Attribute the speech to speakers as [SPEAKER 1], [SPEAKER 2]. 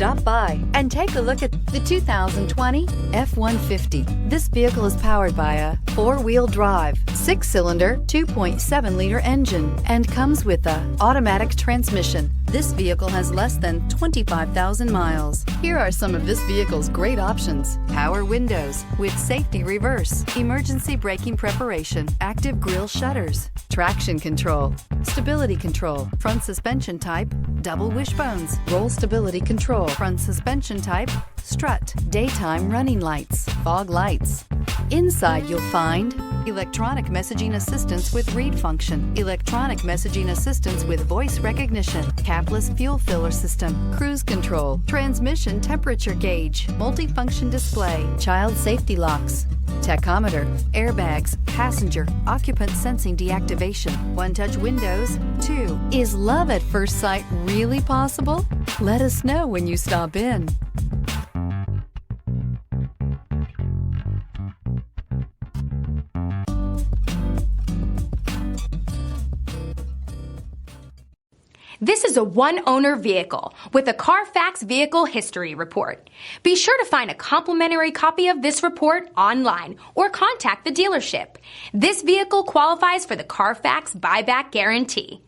[SPEAKER 1] Stop by and take a look at the 2020 F-150. This vehicle is powered by a 4-wheel drive, 6-cylinder, 2.7-liter engine and comes with an automatic transmission. This vehicle has less than 25,000 miles. Here are some of this vehicle's great options: power windows with safety reverse, emergency braking preparation, active grille shutters, traction control, stability control, front suspension type, double wishbones, roll stability control, front suspension type, strut, daytime running lights, fog lights. Inside you'll find electronic messaging assistance with read function, electronic messaging assistance with voice recognition, capless fuel filler system, cruise control, transmission temperature gauge, multifunction display, child safety locks, tachometer, airbags, passenger, occupant sensing deactivation, one-touch windows. 2. Is love at first sight really possible? Let us know when you stop in.
[SPEAKER 2] This is a one-owner vehicle with a Carfax Vehicle History Report. Be sure to find a complimentary copy of this report online or contact the dealership. This vehicle qualifies for the Carfax Buyback Guarantee.